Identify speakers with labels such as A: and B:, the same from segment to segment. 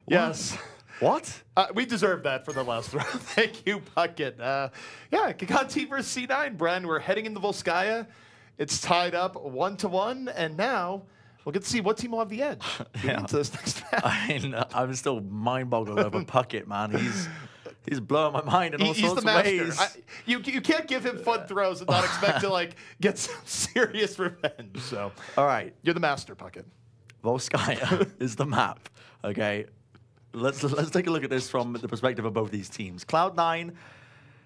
A: Yes.
B: What?
A: We deserve that for the last round. Thank you, Puckett. Yeah, Gigantti versus C9, Bren. We're heading into Volskaya. It's tied up 1-1, and now we'll get to see what team will have the edge into this next match.
B: I'm still mind-boggled over Puckett, man. He's blowing my mind in all sorts of ways.
A: You can't give him fun throws and not expect to like get some serious revenge. So,
B: all right,
A: you're the master, Puckett.
B: Volskaya is the map. Okay, let's take a look at this from the perspective of both these teams. Cloud9,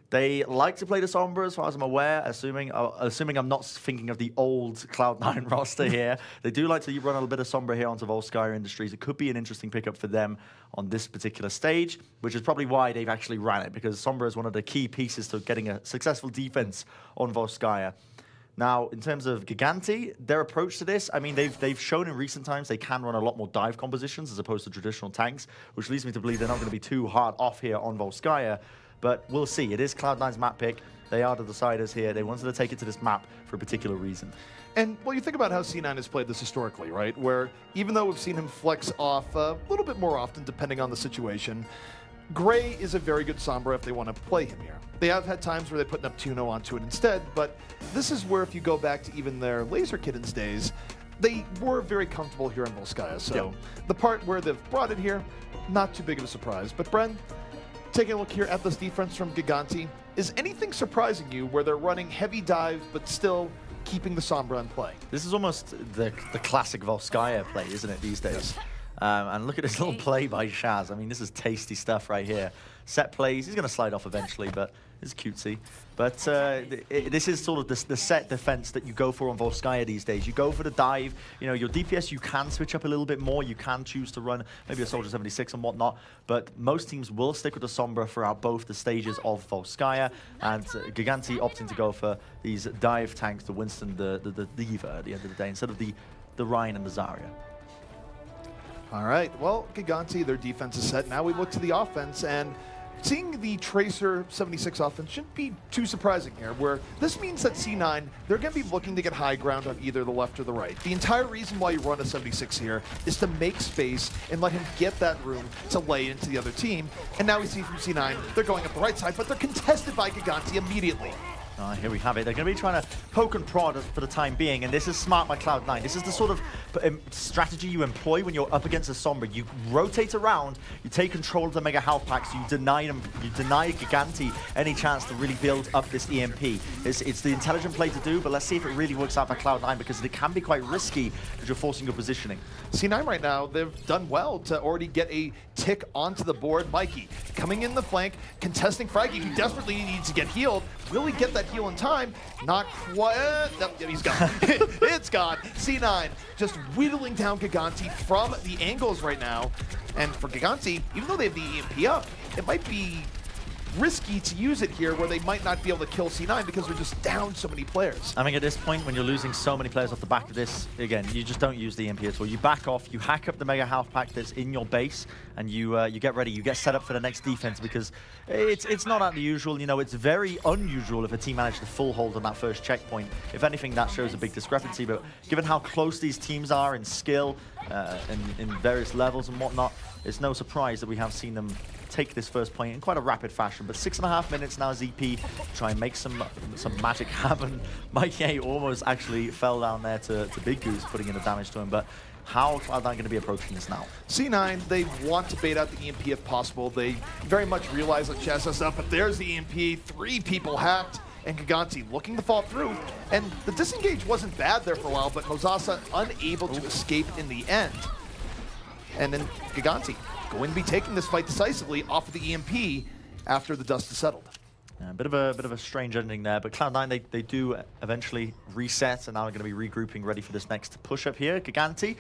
B: they like to play the Sombra, as far as I'm aware, assuming I'm not thinking of the old Cloud9 roster here. They do like to run a little bit of Sombra here onto Volskaya Industries. It could be an interesting pickup for them on this particular stage, which is probably why they've actually ran it, because Sombra is one of the key pieces to getting a successful defense on Volskaya. Now, in terms of Gigantti, their approach to this, I mean, they've shown in recent times they can run a lot more dive compositions as opposed to traditional tanks, which leads me to believe they're not going to be too hard off here on Volskaya. But we'll see. It is Cloud9's map pick. They are the deciders here. They wanted to take it to this map for a particular reason.
A: And, well, you think about how C9 has played this historically, right? Where even though we've seen him flex off a little bit more often, depending on the situation, Gray is a very good Sombra if they want to play him here. They have had times where they put Neptuno onto it instead, but this is where if you go back to even their Laser Kittens days, they were very comfortable here in Volskaya. So the part where they've brought it here, not too big of a surprise. But Bren, taking a look here at this defense from Gigantti, is anything surprising you where they're running heavy dive but still keeping the Sombra in play?
B: This is almost the classic Volskaya play, isn't it, these days? And look at this little play by Shaz. I mean, this is tasty stuff right here. Set plays. He's going to slide off eventually, but it's cutesy. But this is sort of the set defense that you go for on Volskaya these days. You go for the dive. You know, your DPS, you can switch up a little bit more. You can choose to run maybe a Soldier 76 and whatnot. But most teams will stick with the Sombra throughout both the stages of Volskaya. And Gigantti opting to go for these dive tanks, the Winston, the Diva at the end of the day, instead of the Ryan and the Zarya.
A: All right, well, Gigantti, their defense is set. Now we look to the offense, and seeing the Tracer 76 offense shouldn't be too surprising here, where this means that C9, they're going to be looking to get high ground on either the left or the right. The entire reason why you run a 76 here is to make space and let him get that room to lay into the other team. And now we see from C9, they're going up the right side, but they're contested by Gigantti immediately.
B: Here we have it. They're going to be trying to poke and prod for the time being, and this is smart by Cloud9. This is the sort of strategy you employ when you're up against a Sombra. You rotate around, you take control of the Mega Health Packs, you deny Gigantti any chance to really build up this EMP. It's the intelligent play to do, but let's see if it really works out for Cloud9, because it can be quite risky because you're forcing your positioning.
A: C9 right now, they've done well to already get a tick onto the board. Mikey coming in the flank, contesting Fraggy, who desperately needs to get healed. Will he get that heal in time? Not quite. Nope, he's gone. It's gone. C9 just whittling down Gigantti from the angles right now. And for Gigantti, even though they have the EMP up, it might be risky to use it here where they might not be able to kill C9 because they're just down so many players.
B: I mean, at this point, when you're losing so many players off the back of this, again, you just don't use the EMP at all. You back off, you hack up the Mega Health Pack that's in your base, and you get ready, you get set up for the next defense, because it's not unusual. You know, it's very unusual if a team manages to full hold on that first checkpoint. If anything, that shows a big discrepancy, but given how close these teams are in skill, in various levels and whatnot, it's no surprise that we have seen them take this first point in quite a rapid fashion. But 6.5 minutes now, ZP try and make some magic happen. Mikey almost actually fell down there to Big Goose, putting in the damage to him. But how are Cloud9 going to be approaching this now?
A: C9, they want to bait out the EMP if possible. They very much realize that Chess has up, but there's the EMP. 3 people hacked, and Gigantti looking to fall through. And the disengage wasn't bad there for a while, but Mozasa unable to escape in the end. And then Gigantti going to be taking this fight decisively off of the EMP after the dust is settled.
B: Yeah, a bit of a strange ending there, but Cloud9, they do eventually reset, and now they're going to be regrouping, ready for this next push-up here. Gigantti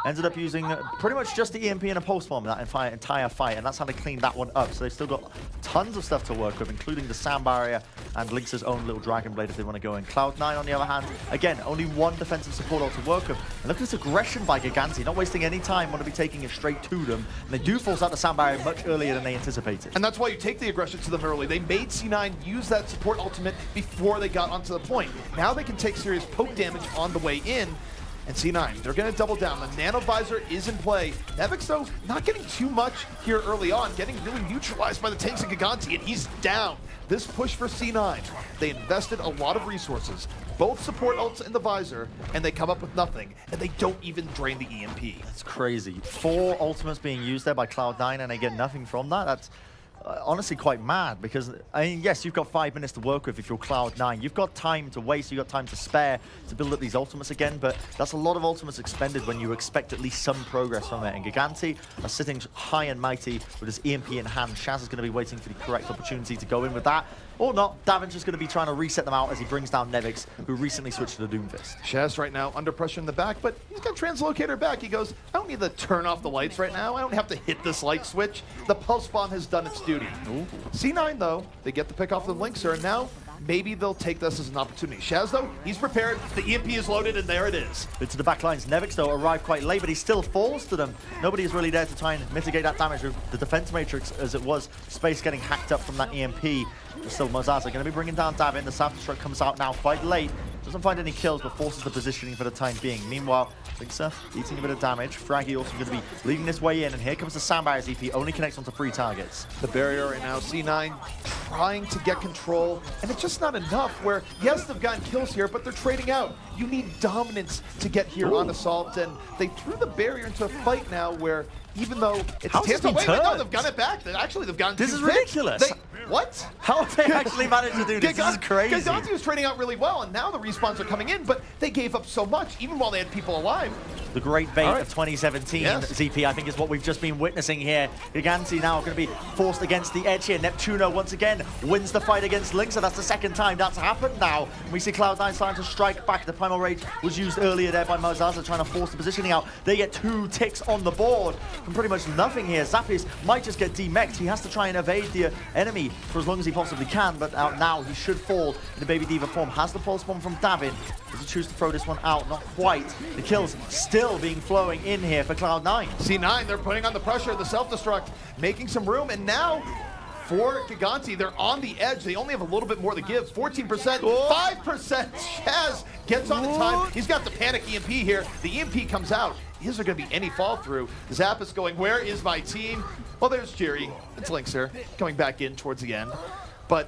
B: ended up using pretty much just the EMP and a pulse bomb in that entire fight, and that's how they cleaned that one up. So they've still got tons of stuff to work with, including the sound barrier and Lynx's own little Dragon Blade if they want to go in. Cloud9, on the other hand, again, only one defensive support ult to work with. And look at this aggression by Gigantti, not wasting any time, want to be taking it straight to them. And they do force out the sound barrier much earlier than they anticipated.
A: And that's why you take the aggression to them early. They made C9 use that support ultimate before they got onto the point. Now they can take serious poke damage on the way in. And C9, they're going to double down. The Nano Visor is in play. Nevix, though, not getting too much here early on, getting really neutralized by the tanks of Gigantti, and he's down. This push for C9, they invested a lot of resources, both support ults in the Visor, and they come up with nothing, and they don't even drain the EMP.
B: That's crazy. 4 ultimates being used there by Cloud9, and they get nothing from that. That's honestly quite mad, because, I mean, yes, you've got 5 minutes to work with if you're Cloud9. You've got time to waste, you've got time to spare to build up these ultimates again, but that's a lot of ultimates expended when you expect at least some progress from it. And Gigantti are sitting high and mighty with his EMP in hand. Shaz is going to be waiting for the correct opportunity to go in with that. Or not, Davin's just going to be trying to reset them out as he brings down Nevix, who recently switched to the Doomfist.
A: Shaz right now under pressure in the back, but he's got Translocator back. He goes, I don't need to turn off the lights right now. I don't have to hit this light switch. The Pulse Bomb has done its duty. Ooh. C9, though, they get the pick off the Linkser, and now maybe they'll take this as an opportunity. Shaz, though, he's prepared. The EMP is loaded, and there it is.
B: Into the back lines. Nevix, though, arrived quite late, but he still falls to them. Nobody is really there to try and mitigate that damage with the defense matrix as it was. Space getting hacked up from that EMP. Still, Mozaza going to be bringing down Davin. The self-destruct comes out now quite late. Doesn't find any kills, but forces the positioning for the time being. Meanwhile, Linkser eating a bit of damage. Fraggy also going to be leading this way in, and here comes the Sandbarrier ZP. Only connects onto 3 targets.
A: The barrier right now, C9 trying to get control, and it's just not enough where, yes, they've gotten kills here, but they're trading out. You need dominance to get here on Assault, and they threw the barrier into a fight now where, even though it's wait, no, they've got it back. Actually, they've gotten
B: This is ridiculous.
A: What?
B: How have they actually managed to do this? This is crazy.
A: Gigantti was trading out really well, and now the respawns are coming in, but they gave up so much, even while they had people alive.
B: The great bait of 2017, yes. ZP, I think, is what we've just been witnessing here. Gigantti now going to be forced against the edge here. Neptuno, once again, wins the fight against Linkser. That's the second time that's happened now. We see Cloud9 starting to strike back. The Primal Rage was used earlier there by Mozaza, trying to force the positioning out. They get 2 ticks on the board from pretty much nothing here. Zappies might just get demech'd. He has to try and evade the enemy for as long as he possibly can, but now he should fall in the Baby Diva form. Has the pulse bomb from Davin. Does he choose to throw this one out? Not quite. The kills still being flowing in here for Cloud9.
A: C9, they're putting on the pressure, the self-destruct, making some room, and now for Gigantti, they're on the edge. They only have a little bit more to give. 14%, 5%. Shaz gets on in time. He's got the panic EMP here. The EMP comes out. Is there going to be any fall through? Zappis going, where is my team? Well, there's Jerry. It's Linkser coming back in towards the end. But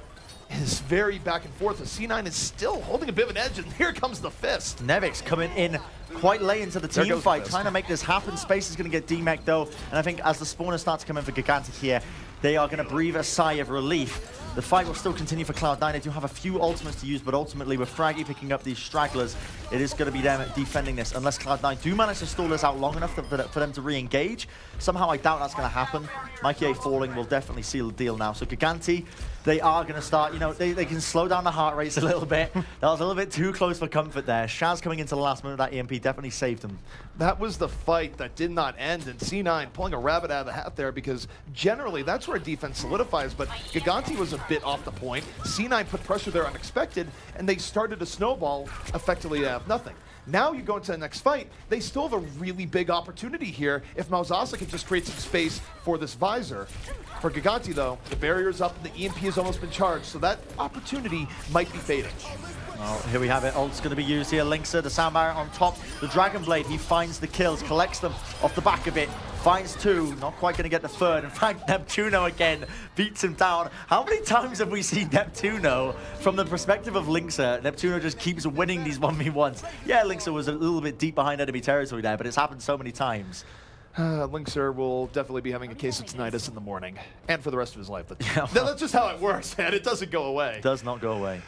A: it's very back and forth. The C9 is still holding a bit of an edge, and here comes the fist.
B: Nevix coming in quite late into the team fight, trying to make this happen. Space is going to get demech'd, though. And I think as the spawners start to come in for Gigantti here, they are going to breathe a sigh of relief. The fight will still continue for Cloud9. They do have a few ultimates to use, but ultimately with Fraggy picking up these stragglers, it is going to be them defending this, unless Cloud9 do manage to stall this out long enough for them to re-engage. Somehow I doubt that's going to happen. Mikey A falling will definitely seal the deal now. So Gigantti, they are going to start, you know, they can slow down the heart rates a little bit. That was a little bit too close for comfort there. Shaz coming into the last minute of that EMP definitely saved him.
A: That was the fight that did not end, and C9 pulling a rabbit out of the hat there, because generally that's where defense solidifies, but Gigantti was a bit off the point. C9 put pressure there unexpected, and they started to snowball effectively out of nothing. Now you go into the next fight, they still have a really big opportunity here if Mozaza can just create some space for this Visor. For Gigantti, though, the barrier's up and the EMP has almost been charged, so that opportunity might be fading.
B: Well, here we have it. Ult's going to be used here. Linkser, the Soundbarrier on top. The Dragon Blade, he finds the kills, collects them off the back of it. Finds 2, not quite going to get the 3rd. In fact, Neptuno again beats him down. How many times have we seen Neptuno from the perspective of Linkser? Neptuno just keeps winning these 1v1s. Yeah, Linkser was a little bit deep behind enemy territory there, but it's happened so many times.
A: Linkser will definitely be having a case of tinnitus in the morning, and for the rest of his life. Yeah, well, that's just how it works, man. It doesn't go away.
B: Does not go away.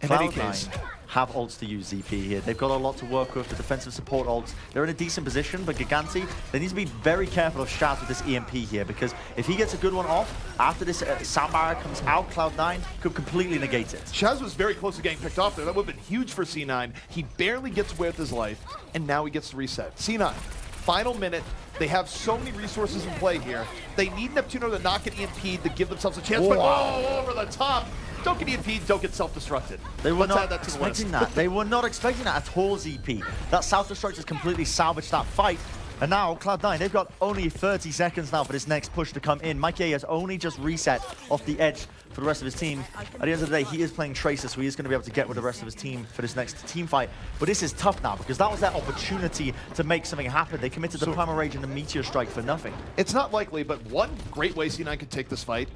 A: In any case,
B: have ults to use ZP here. They've got a lot to work with, the defensive support ults. They're in a decent position, but Gigantti, they need to be very careful of Shaz with this EMP here, because if he gets a good one off, after this Soundbarrier comes out, Cloud9 could completely negate it.
A: Shaz was very close to getting picked off there. That would have been huge for C9. He barely gets away with his life, and now he gets to reset. C9, final minute. They have so many resources in play here. They need Neptuno to not get EMP'd to give themselves a chance, but over the top. Don't get EMP'd, don't get self-destructed.
B: They were not expecting that. They were not expecting that at all, ZP. That self-destruct has completely salvaged that fight. And now, Cloud9, they've got only 30 seconds now for this next push to come in. Mikey has only just reset off the edge for the rest of his team. At the end of the day, he is playing Tracer, so he is going to be able to get with the rest of his team for this next team fight. But this is tough now, because that was their opportunity to make something happen. They committed the Primal Rage and the Meteor Strike for nothing.
A: It's not likely, but one great way C9 could take this fight,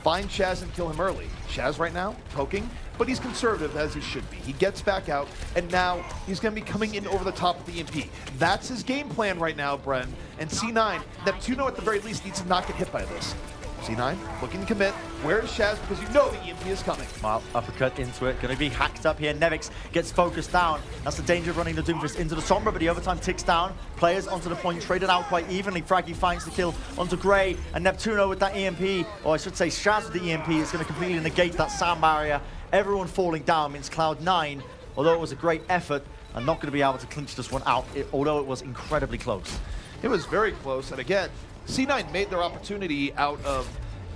A: find Shaz and kill him early. Shaz right now, poking, but he's conservative as he should be. He gets back out, and now he's going to be coming in over the top of the EMP. That's his game plan right now, Bren. And C9, Neptuno at the very least needs to not get hit by this. C9 looking to commit. Where is Shaz? Because you know the EMP is coming.
B: Well, uppercut into it. Going to be hacked up here. Nevix gets focused down. That's the danger of running the Doomfist into the Sombra, but the overtime ticks down. Players onto the point, traded out quite evenly. Fraggy finds the kill onto Gray, and Neptuno with that EMP, or I should say Shaz with the EMP, is going to completely negate that sound barrier. Everyone falling down means Cloud9, although it was a great effort, are not going to be able to clinch this one out, although it was incredibly close.
A: It was very close, and again, C9 made their opportunity out of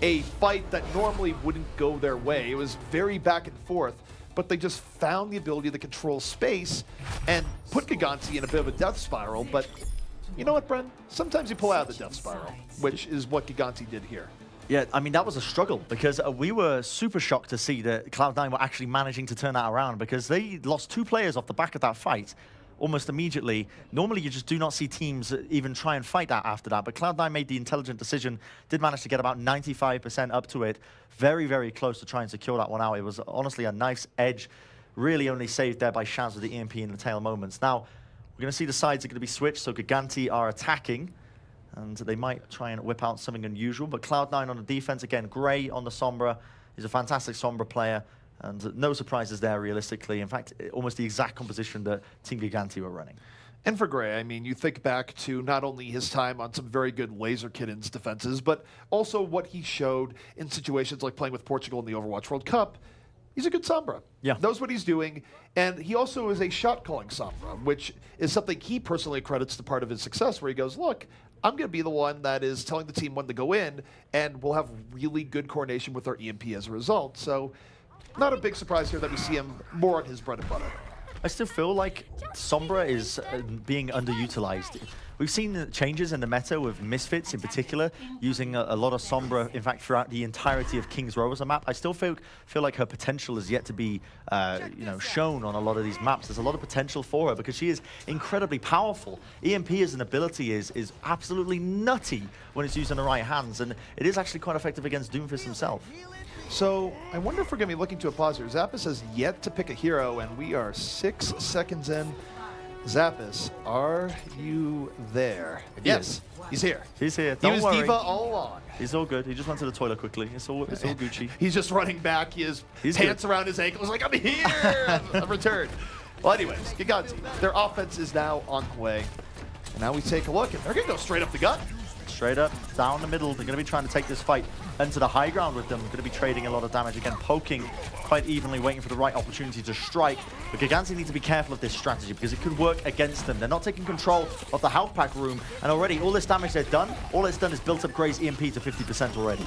A: a fight that normally wouldn't go their way. It was very back and forth, but they just found the ability to control space and put Gigantti in a bit of a death spiral. But you know what, Bren? Sometimes you pull out of the death spiral, which is what Gigantti did here.
B: Yeah, I mean, that was a struggle, because we were super shocked to see that Cloud9 were actually managing to turn that around, because they lost 2 players off the back of that fight almost immediately. Normally, you just do not see teams even try and fight that after that, but Cloud9 made the intelligent decision, did manage to get about 95% up to it, very, very close to try and secure that one out. It was honestly a nice edge, really only saved there by Shaz with the EMP in the tail moments. Now, we're going to see the sides are going to be switched, so Gigantti are attacking, and they might try and whip out something unusual, but Cloud9 on the defense, again, Gray on the Sombra. He's a fantastic Sombra player, and no surprises there, realistically. In fact, almost the exact composition that Team Gigantti were running.
A: And for Gray, I mean, you think back to not only his time on some very good Laser Kittens defenses, but also what he showed in situations like playing with Portugal in the Overwatch World Cup. He's a good Sombra.
B: Yeah.
A: Knows what he's doing, and he also is a shot-calling Sombra, which is something he personally credits to part of his success, where he goes, look, I'm going to be the one that is telling the team when to go in, and we'll have really good coordination with our EMP as a result. So not a big surprise here that we see him more on his bread and butter.
B: I still feel like Sombra is being underutilized. We've seen changes in the meta with Misfits in particular, using a lot of Sombra, in fact, throughout the entirety of King's Row as a map. I still feel like her potential is yet to be shown on a lot of these maps. There's a lot of potential for her because she is incredibly powerful. EMP as an ability is absolutely nutty when it's used in the right hands, and it is actually quite effective against Doomfist himself.
A: So I wonder if we're going to be looking to a pause here. Zappis has yet to pick a hero, and we are 6 seconds in. Zappis, are you there? Yes, he's here.
B: He's here.
A: He was Diva all along.
B: He's all good. He just went to the toilet quickly. It's all Gucci.
A: He's just running back. He's pants around his ankles like, I'm here! I've returned. Well, anyways, Gigantti, their offense is now on the way. And now we take a look, and they're going to go straight up the gut.
B: Straight up, down the middle. They're going to be trying to take this fight into the high ground with them. Going to be trading a lot of damage. Again, poking quite evenly, waiting for the right opportunity to strike. But Gigantti need to be careful of this strategy because it could work against them. They're not taking control of the health pack room. And already, all this damage they've done, all it's done is built up Gray's EMP to 50% already.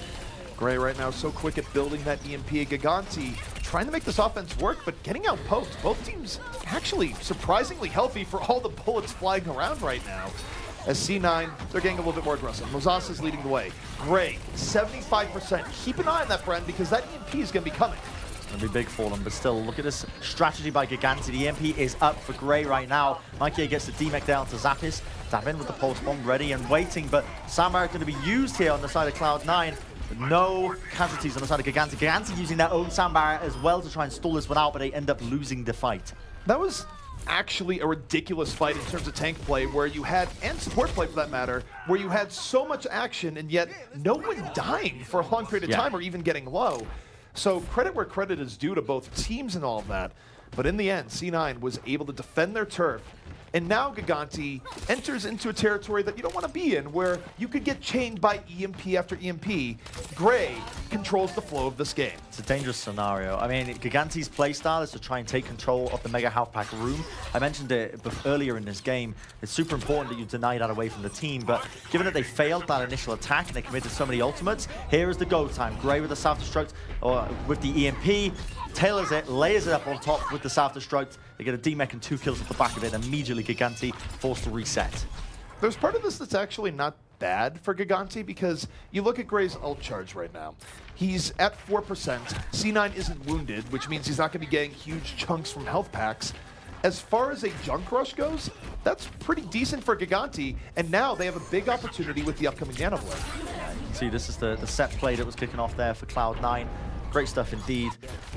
A: Gray right now so quick at building that EMP. Gigantti trying to make this offense work, but getting out poked. Both teams actually surprisingly healthy for all the bullets flying around right now. As C9, they're getting a little bit more aggressive. Mozas is leading the way. Gray, 75%. Keep an eye on that, Bren, because that EMP is going to be coming.
B: It's going to be big for them, but still, look at this strategy by Gigantti. The EMP is up for Gray right now. Mikey gets the D-Mech down to Zappis. Tap in with the pulse bomb ready and waiting, but Samar is going to be used here on the side of Cloud9. No casualties on the side of Gigantti. Gigantti using their own sound barrier as well to try and stall this one out, but they end up losing the fight.
A: That was actually a ridiculous fight in terms of tank play, where you had, and support play for that matter, where you had so much action and yet no one dying for a long period of time or even getting low. So credit where credit is due to both teams and all of that. But in the end, C9 was able to defend their turf. And now Gigantti enters into a territory that you don't want to be in, where you could get chained by EMP after EMP. Gray controls the flow of this game.
B: It's a dangerous scenario. I mean, Gigantti's playstyle is to try and take control of the Mega Health Pack room. I mentioned it earlier in this game. It's super important that you deny that away from the team, but given that they failed that initial attack and they committed so many ultimates, here is the go time. Gray with the self-destruct, or with the EMP, tailors it, layers it up on top with the self-destruct. They get a D-Mech and 2 kills off the back of it, and immediately Gigantti forced to reset.
A: There's part of this that's actually not bad for Gigantti, because you look at Gray's ult charge right now. He's at 4%. C9 isn't wounded, which means he's not going to be getting huge chunks from health packs. As far as a junk rush goes, that's pretty decent for Gigantti, and now they have a big opportunity with the upcoming Nano Blade.
B: Yeah, you can see this is the set play that was kicking off there for Cloud9. Great stuff indeed.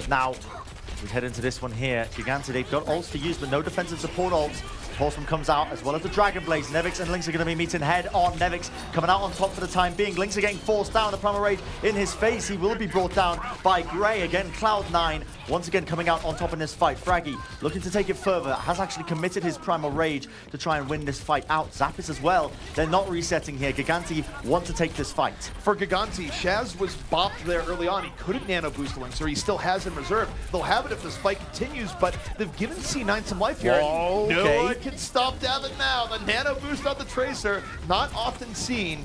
B: Now, we head into this one here. Gigantti, they've got ults to use, but no defensive support ults. Horseman comes out, as well as the Dragon Blaze. Nevix and Lynx are going to be meeting head on. Nevix coming out on top for the time being. Lynx are getting forced down. The Primal Rage in his face. He will be brought down by Gray. Again, Cloud9 once again coming out on top in this fight. Fraggy looking to take it further. Has actually committed his Primal Rage to try and win this fight out. Zappis as well. They're not resetting here. Gigantti want to take this fight.
A: For Gigantti, Shaz was bopped there early on. He couldn't nano boost Lynx, or he still has in reserve. They'll have it if this fight continues, but they've given C9 some life here.
B: Whoa,
A: no
B: okay.
A: one can stop Davin now. The nano boost on the Tracer, not often seen.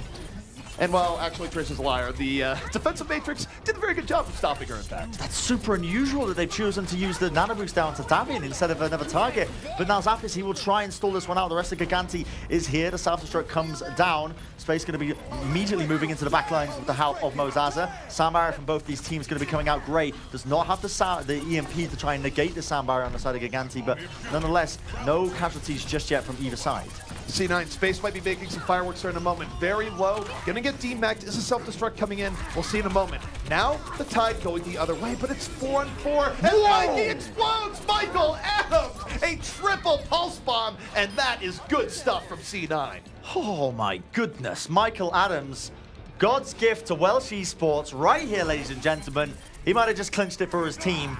A: And well, actually, Tracer's a liar. The defensive matrix did a very good job of stopping her, in fact.
B: That's super unusual that they've chosen to use the nano boost down to Davin instead of another target. But now Zappis, he will try and stall this one out. The rest of Gigantti is here. The self-destruct comes down. Space going to be immediately moving into the back lines with the help of Mozaza. Sound barrier from both these teams going to be coming out. Gray does not have the EMP to try and negate the sound barrier on the side of Gigantti, but nonetheless, no casualties just yet from either side.
A: C9, Space might be making some fireworks there in a moment. Very low, gonna get demeched. Is a self-destruct coming in? We'll see in a moment. Now, the tide going the other way, but it's 4-on-4, and Mikey explodes! Michael Adams, a triple pulse bomb, and that is good stuff from C9.
B: Oh my goodness, Michael Adams, God's gift to Welsh esports right here, ladies and gentlemen. He might have just clinched it for his team.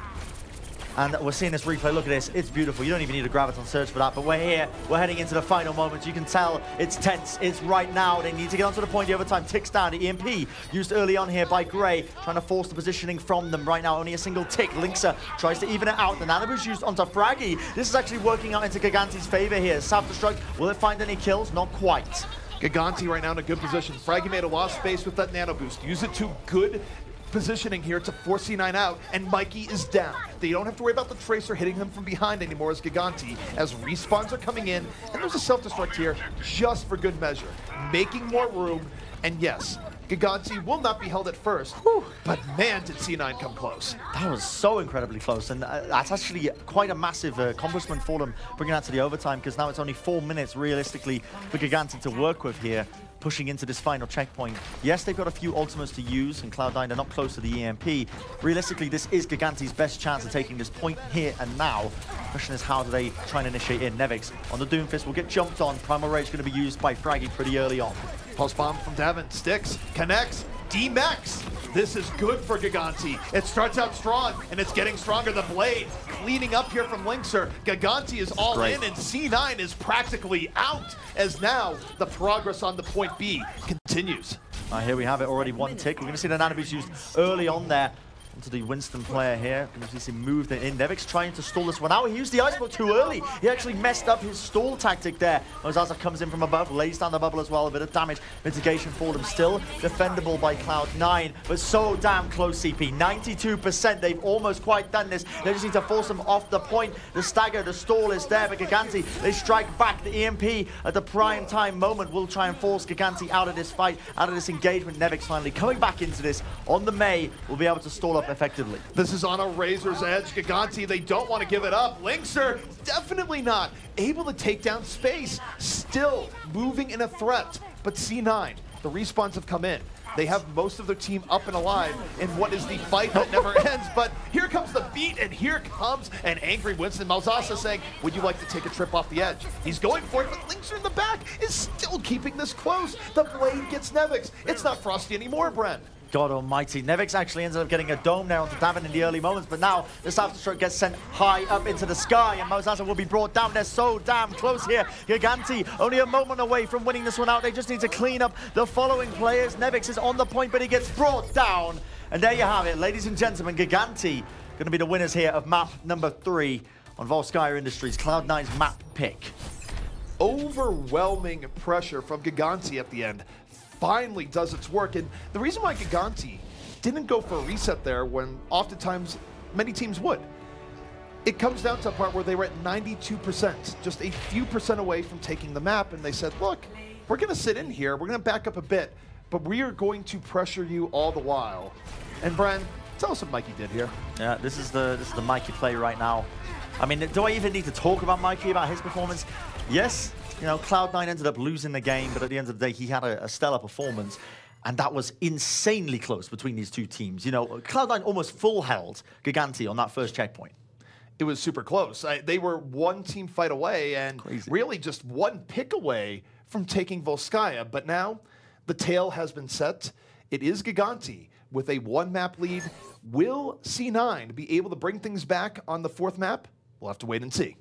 B: And we're seeing this replay. Look at this. It's beautiful. You don't even need a Graviton Surge for that. But we're here. We're heading into the final moments. You can tell it's tense. It's right now. They need to get onto the point. The overtime ticks down. The EMP used early on here by Gray, trying to force the positioning from them. Right now, only a single tick. Linkser tries to even it out. The Nanoboost used onto Fraggy. This is actually working out into Gigantti's favor here. Self-destruct. Will it find any kills? Not quite.
A: Gigantti right now in a good position. Fraggy made a lot of space with that Nano Boost. Use it to good positioning here to force C9 out, and Mikey is down. They don't have to worry about the Tracer hitting them from behind anymore as Gigantti, as respawns are coming in, and there's a self-destruct here just for good measure, making more room, and yes, Gigantti will not be held at first, but man, did C9 come close.
B: That was so incredibly close, and that's actually quite a massive accomplishment for them, bringing that to the overtime, because now it's only 4 minutes realistically for Gigantti to work with here, pushing into this final checkpoint. Yes, they've got a few ultimates to use, and Cloud9 are not close to the EMP. Realistically, this is Gigantti's best chance of taking this point here and now. The question is, how do they try and initiate in? Nevix on the Doomfist will get jumped on. Primal Rage going to be used by Fraggy pretty early on.
A: Pulse bomb from Davin, sticks, connects, D-Max. This is good for Gigantti. It starts out strong, and it's getting stronger. The blade cleaning up here from Linkser. Gigantti is all in, and C9 is practically out, as now the progress on the point B continues.
B: Here we have it, already one tick. We're going to see the Nanoboost used early on there. Into the Winston player here. Going to see him moved in. Nevix trying to stall this one out. He used the ice block too early. He actually messed up his stall tactic there. Mozaza comes in from above, lays down the bubble as well. A bit of damage mitigation for them. Still defendable by Cloud9, but so damn close, CP. 92%. They've almost quite done this. They just need to force them off the point. The stagger, the stall is there, but Gigantti, they strike back. The EMP at the prime time moment will try and force Gigantti out of this fight, out of this engagement. Nevix finally coming back into this on the May will be able to stall up effectively.
A: This is on a razor's edge. Gigantti, they don't want to give it up. Linkser, definitely not. Able to take down Space. Still moving in a threat. But C9, the respawns have come in. They have most of their team up and alive in what is the fight that never ends. But here comes the beat, and here comes an angry Winston. Malzasa saying, would you like to take a trip off the edge? He's going for it, but Linkser in the back is still keeping this close. The blade gets Nevix. It's not Frosty anymore, Bren.
B: God almighty. Nevix actually ends up getting a dome there onto Davin in the early moments, but now the self-destruct gets sent high up into the sky, and Mozaza will be brought down. They're so damn close here. Gigantti only a moment away from winning this one out. They just need to clean up the following players. Nevix is on the point, but he gets brought down. And there you have it, ladies and gentlemen. Gigantti going to be the winners here of map number 3 on Volskaya Industries, Cloud9's map pick.
A: Overwhelming pressure from Gigantti at the end. Finally does its work, and the reason why Gigantti didn't go for a reset there when oftentimes many teams would, it comes down to a part where they were at 92%, just a few percent away from taking the map, and they said, look, we're going to sit in here, we're going to back up a bit, but we are going to pressure you all the while. And Bren, tell us what Mikey did here.
B: Yeah, this is the Mikey play right now. I mean, do I even need to talk about Mikey, about his performance? Yes, you know, Cloud9 ended up losing the game, but at the end of the day, he had a stellar performance. And that was insanely close between these two teams. You know, Cloud9 almost full-held Gigantti on that first checkpoint.
A: It was super close. They were one team fight away and really just one pick away from taking Volskaya. But now the tale has been set. It is Gigantti with a one-map lead. Will C9 be able to bring things back on the fourth map? We'll have to wait and see.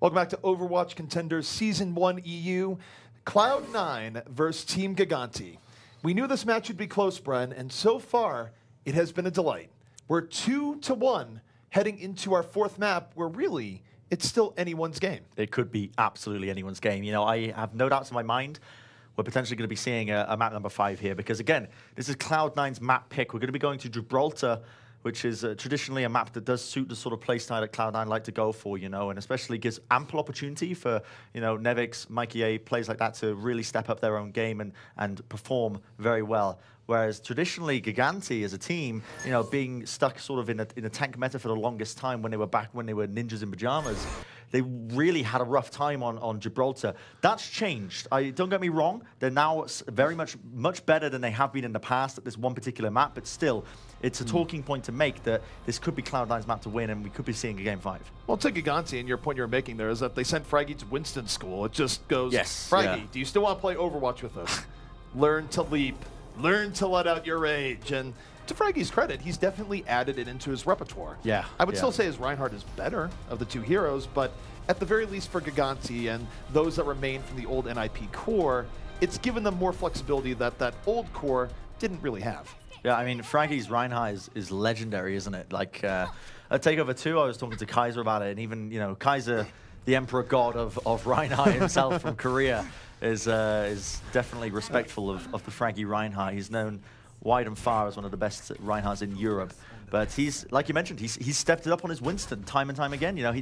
A: Welcome back to Overwatch Contenders Season 1 EU. Cloud9 versus Team Gigantti. We knew this match would be close, Bren, and so far, it has been a delight. We're 2-1 heading into our fourth map where really, it's still anyone's game.
B: It could be absolutely anyone's game. You know, I have no doubts in my mind we're potentially going to be seeing a map number 5 here because, again, this is Cloud9's map pick. We're going to be going to Gibraltar, which is traditionally a map that does suit the sort of playstyle that Cloud9 like to go for, you know, and especially gives ample opportunity for, you know, Nevix, Mikey A, players like that to really step up their own game and perform very well. Whereas traditionally, Gigantti as a team, you know, being stuck sort of in a tank meta for the longest time when they were ninjas in pajamas, they really had a rough time on Gibraltar. That's changed. Don't get me wrong, they're now very much better than they have been in the past at this one particular map, but still, it's a talking point to make that this could be Cloud9's map to win, and we could be seeing a Game 5.
A: Well, to Gigantti, and your point you're making there is that they sent Fraggy to Winston School. It just goes,
B: yes,
A: Fraggy, do you still want to play Overwatch with us? Learn to leap. Learn to let out your rage. And to Fraggy's credit, he's definitely added it into his repertoire.
B: Yeah.
A: I would still say his Reinhardt is better of the two heroes, but at the very least for Gigantti and those that remain from the old NIP core, it's given them more flexibility that that old core didn't really have.
B: Yeah, I mean, Fraggy's Reinhardt is legendary, isn't it? Like, at TakeOver 2, I was talking to Kaiser about it, and even, you know, Kaiser, the Emperor God of Reinhardt himself from Korea, is definitely respectful of the Fraggy Reinhardt. He's known wide and far as one of the best Reinhardts in Europe. But he's, like you mentioned, he's stepped it up on his Winston time and time again. You know,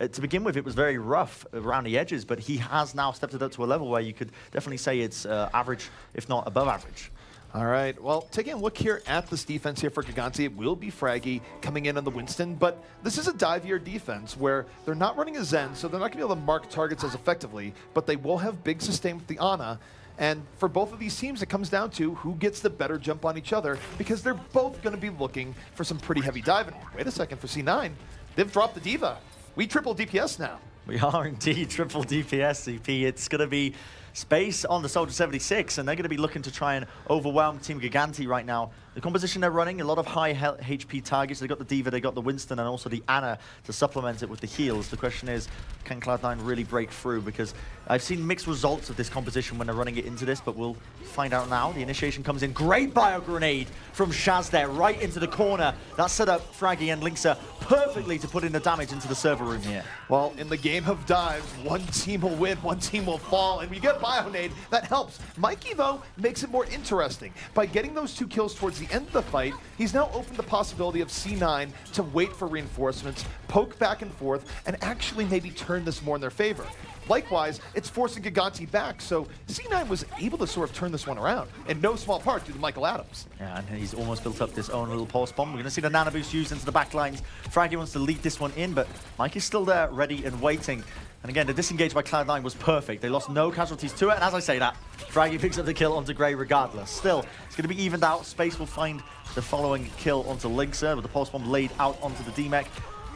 B: to begin with, it was very rough around the edges, but he has now stepped it up to a level where you could definitely say it's average, if not above average.
A: All right, well, taking a look here at this defense here for Gigantti, it will be Fraggy coming in on the Winston, but this is a dive-year defense where they're not running a Zen, so they're not going to be able to mark targets as effectively, but they will have big sustain with the Ana. And for both of these teams, it comes down to who gets the better jump on each other, because they're both going to be looking for some pretty heavy diving. Wait a second, for C9, they've dropped the Diva. We triple DPS now.
B: We are indeed triple DPS, CP. It's going to be Space on the Soldier 76, and they're going to be looking to try and overwhelm Team Gigantti right now. The composition they're running, a lot of high HP targets. They got the Diva, they got the Winston, and also the Ana to supplement it with the heals. The question is, can Cloud9 really break through? Because I've seen mixed results of this composition when they're running it into this, but we'll find out now. The initiation comes in. Great bio grenade from Shaz there, right into the corner. That set up Fraggy and Linksa perfectly to put in the damage into the server room here.
A: Well, in the game of dives, one team will win, one team will fall, and we get Bionade. That helps. Mikey, though, makes it more interesting. By getting those 2 kills towards the end of the fight, he's now opened the possibility of C9 to wait for reinforcements, poke back and forth, and actually maybe turn this more in their favor. Likewise, it's forcing Gigantti back, so C9 was able to sort of turn this one around, in no small part due to Michael Adams.
B: Yeah, and he's almost built up this own little pulse bomb. We're going to see the nano boost used into the back lines. Fraggy wants to lead this one in, but Mike is still there, ready and waiting. And again, the disengage by Cloud9 was perfect. They lost no casualties to it, and as I say that, Fraggy picks up the kill onto Grey regardless. Still, it's going to be evened out. Space will find the following kill onto Linksa with the pulse bomb laid out onto the DMEC.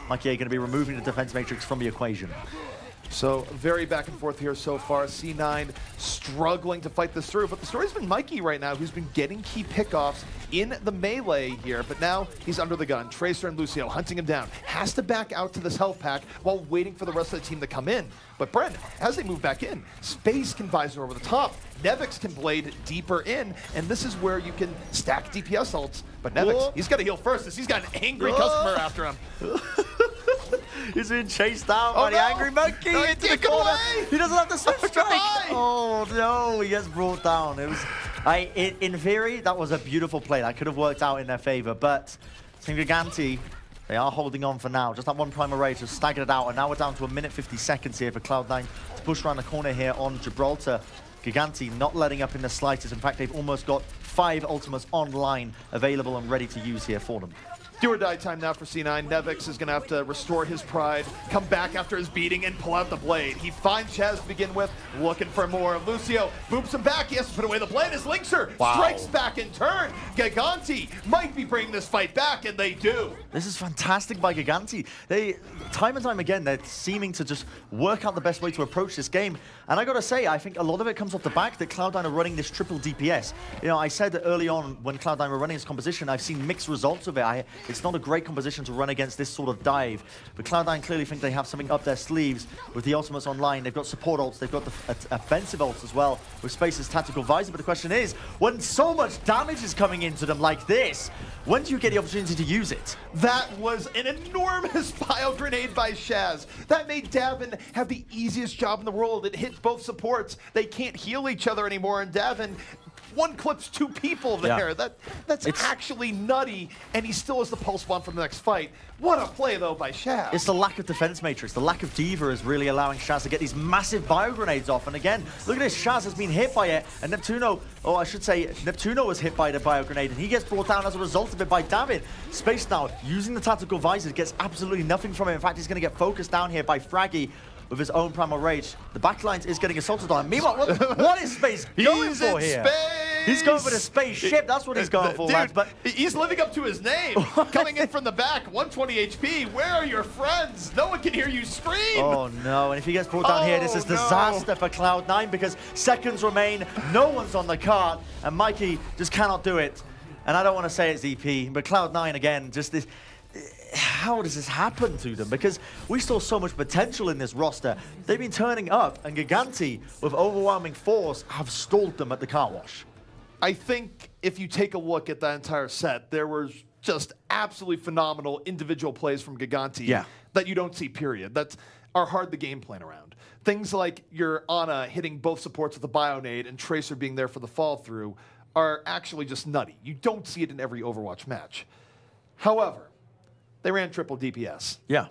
B: Mikey going to be removing the defense matrix from the equation.
A: So very back and forth here so far. C9 struggling to fight this through, but the story's been Mikey right now, who's been getting key pickoffs in the melee here, but now he's under the gun. Tracer and Lucio hunting him down. Has to back out to this health pack while waiting for the rest of the team to come in. But Bren, as they move back in, Space can visor over the top. Nevix can blade deeper in, and this is where you can stack DPS ults. But Nevix, he's got to heal first, as he's got an angry customer after him.
B: He's being chased down by the angry monkey into the corner. He doesn't have the switch strike. Oh no, he gets brought down. It was, in theory, that was a beautiful play. That could have worked out in their favor, but Team Gigantti, they are holding on for now. Just that one Primal Rage has staggered it out, and now we're down to 1 minute 50 seconds here for Cloud9 to push around the corner here on Gibraltar. Gigantti not letting up in the slightest. In fact, they've almost got 5 ultimates online available and ready to use here for them.
A: Do or die time now for C9. Nevix is going to have to restore his pride, come back after his beating, and pull out the blade. He finds Chaz to begin with, looking for more. Lucio boops him back. He has to put away the blade as Linkser strikes back in turn. Gigantti might be bringing this fight back, and they do.
B: This is fantastic by Gigantti. They, time and time again, they're seeming to just work out the best way to approach this game. And I got to say, I think a lot of it comes off the back that Cloud9 are running this triple DPS. You know, I said that early on when Cloud9 were running this composition, I've seen mixed results of it. It's not a great composition to run against this sort of dive, but Cloud9 clearly think they have something up their sleeves with the ultimates online. They've got support ults, they've got the offensive ults as well with Space's tactical visor, but the question is, when so much damage is coming into them like this, when do you get the opportunity to use it?
A: That was an enormous bio grenade by Shaz. That made Davin have the easiest job in the world. It hit both supports. They can't heal each other anymore, and Davin one clips 2 people there.
B: Yeah.
A: That's actually nutty, and he still has the pulse bomb from the next fight. What a play, though, by Shaz.
B: It's the lack of defense matrix. The lack of Diva is really allowing Shaz to get these massive bio grenades off. And again, look at this. Shaz has been hit by it, and Neptuno, or I should say, Neptuno was hit by the bio grenade, and he gets brought down as a result of it by David. Space now, using the tactical visors, gets absolutely nothing from it. In fact, he's going to get focused down here by Fraggy with his own primal rage. The backlines is getting assaulted on. Meanwhile, what is Space going for here? He's going for the spaceship. That's what he's going for,
A: dude,
B: lads. But
A: he's living up to his name. Coming in from the back, 120 HP. Where are your friends? No one can hear you scream.
B: Oh no! And if he gets brought down here, this is disaster for Cloud9 because seconds remain. No one's on the cart, and Mikey just cannot do it. And I don't want to say it's EP, but Cloud9 again, just this. How does this happen to them? Because we saw so much potential in this roster. They've been turning up, and Gigantti, with overwhelming force, have stalled them at the car wash.
A: I think if you take a look at that entire set, there was just absolutely phenomenal individual plays from Gigantti that you don't see, period. That are hard to game plan around. Things like your Ana hitting both supports with the Bionade and Tracer being there for the fall through are actually just nutty. You don't see it in every Overwatch match. However, they ran triple DPS.
B: Yeah.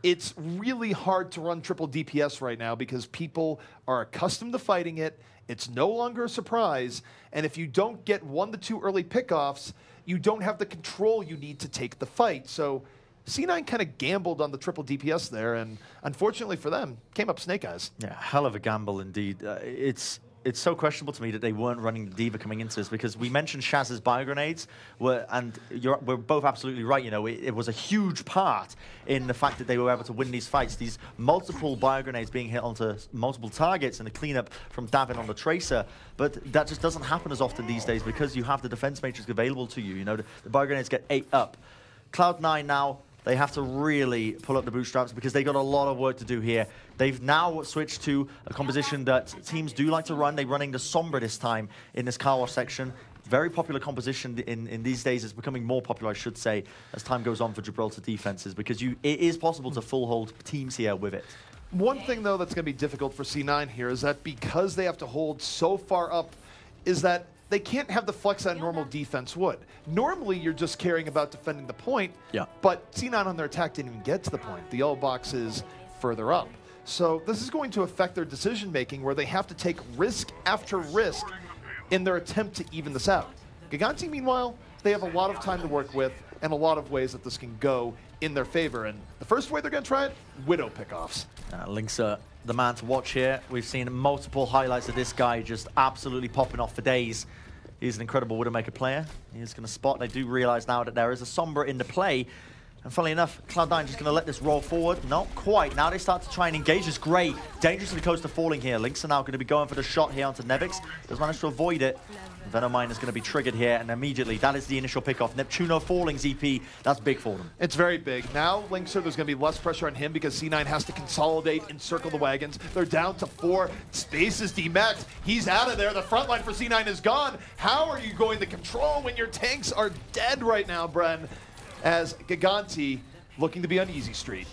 A: It's really hard to run triple DPS right now because people are accustomed to fighting it. It's no longer a surprise. And if you don't get 1 to 2 early pickoffs, you don't have the control you need to take the fight. So C9 kind of gambled on the triple DPS there, and unfortunately for them, came up snake eyes.
B: Yeah, hell of a gamble indeed. It's so questionable to me that they weren't running the Diva coming into this because we mentioned Shaz's bio grenades, and we're both absolutely right. You know, it was a huge part in the fact that they were able to win these fights. These multiple bio grenades being hit onto multiple targets and the cleanup from Davin on the Tracer, but that just doesn't happen as often these days because you have the defense matrix available to you. You know, the bio grenades get 8 up. Cloud9 now, they have to really pull up the bootstraps because they got a lot of work to do here. They've now switched to a composition that teams do like to run. They're running the Sombra this time in this car wash section. Very popular composition in these days. It's becoming more popular, I should say, as time goes on for Gibraltar defenses because it is possible to full hold teams here with it.
A: One thing, though, that's going to be difficult for C9 here is that because they have to hold so far up is that they can't have the flex that normal defense would. Normally, you're just caring about defending the point, but C9 on their attack didn't even get to the point. The yellow box is further up. So this is going to affect their decision-making where they have to take risk after risk in their attempt to even this out. Gigantti, meanwhile, they have a lot of time to work with and a lot of ways that this can go in their favor. And the first way they're going to try it, Widow pickoffs.
B: Link's the man to watch here. We've seen multiple highlights of this guy just absolutely popping off for days. He's an incredible Widowmaker player. He's going to spot. They do realize now that there is a Sombra in the play. And funnily enough, Cloud9 just going to let this roll forward. Not quite. Now they start to try and engage this Grey. Dangerously close to falling here. Lynx are now going to be going for the shot here onto Nevix. Does manage to avoid it. Venomine is going to be triggered here, and immediately that is the initial pickoff. Neptuno falling ZP. That's big for them.
A: It's very big. Now Linkser, there's going to be less pressure on him because C9 has to consolidate and circle the wagons. They're down to 4. Space is demaxed. He's out of there. The front line for C9 is gone. How are you going to control when your tanks are dead right now, Bren? As Gigantti looking to be on easy street.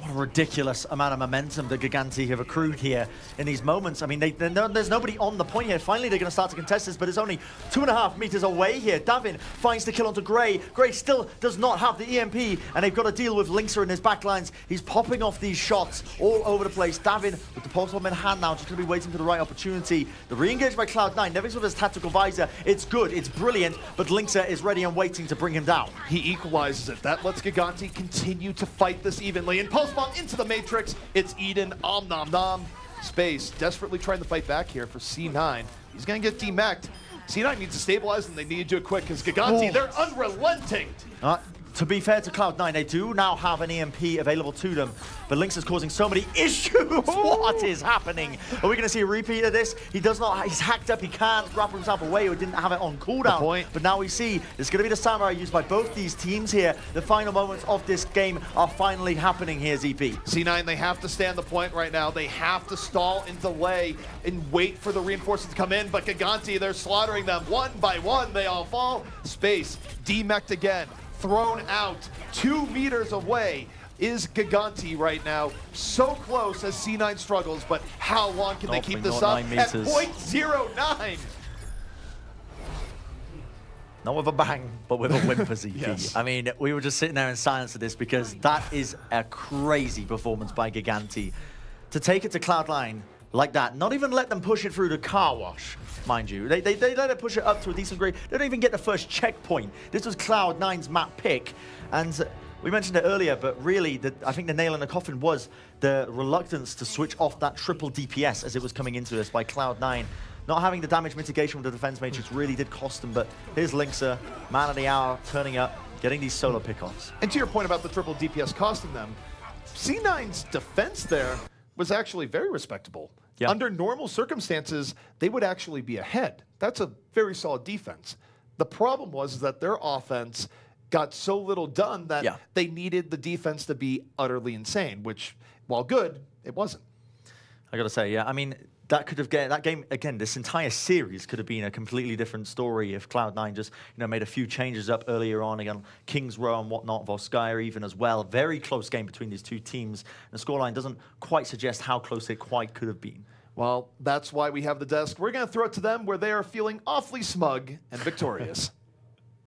B: What a ridiculous amount of momentum that Gigantti have accrued here in these moments. I mean, there's nobody on the point here. Finally, they're going to start to contest this, but it's only 2.5 meters away here. Davin finds the kill onto Grey. Grey still does not have the EMP, and they've got to deal with Linkser in his backlines. He's popping off these shots all over the place. Davin with the pulse bomb in hand now, just going to be waiting for the right opportunity. The re-engage by Cloud9. Nevix with his tactical visor. It's good, it's brilliant, but Linkser is ready and waiting to bring him down.
A: He equalizes it. That lets Gigantti continue to fight this evenly. And pulse bomb into the Matrix. It's Eden. Om nom nom. Space desperately trying to fight back here for C9. He's going to get demacked. C9 needs to stabilize, and they need to do it quick because Gigantti, they're unrelenting.
B: To be fair to Cloud9, they do now have an EMP available to them, but Lynx is causing so many issues. What is happening? Are we going to see a repeat of this? He does not, he's hacked up, he can't grapple himself away or didn't have it on cooldown. But now we see it's going to be the Samurai used by both these teams here. The final moments of this game are finally happening here, ZP.
A: C9, they have to stay on the point right now. They have to stall and delay and wait for the reinforcements to come in, but Gigantti, they're slaughtering them. One by one, they all fall. Space, demeched again. Thrown out 2 meters away is Gigantti right now. So close as C9 struggles, but how long can they keep this up at 0.09?
B: Not with a bang, but with a whimper, ZP.
A: Yes.
B: I mean, we were just sitting there in silence at this because that is a crazy performance by Gigantti. To take it to Cloud9 like that, not even let them push it through the car wash, mind you. They let it push it up to a decent grade. They don't even get the first checkpoint. This was Cloud9's map pick. And we mentioned it earlier, but really, I think the nail in the coffin was the reluctance to switch off that triple DPS as it was coming into this by Cloud9. Not having the damage mitigation with the defense matrix really did cost them, but here's Linkser, man of the hour, turning up, getting these solo pickoffs.
A: And to your point about the triple DPS costing them, C9's defense there was actually very respectable. Yeah. Under normal circumstances, they would actually be ahead. That's a very solid defense. The problem was that their offense got so little done that they needed the defense to be utterly insane, which, while good, it wasn't.
B: I gotta say, yeah, I mean, that could have that game again. This entire series could have been a completely different story if Cloud9 just made a few changes up earlier on again, Kings Row and whatnot, Volskaya even as well. Very close game between these two teams. And the scoreline doesn't quite suggest how close it quite could have been.
A: Well, that's why we have the desk. We're going to throw it to them where they are feeling awfully smug and victorious.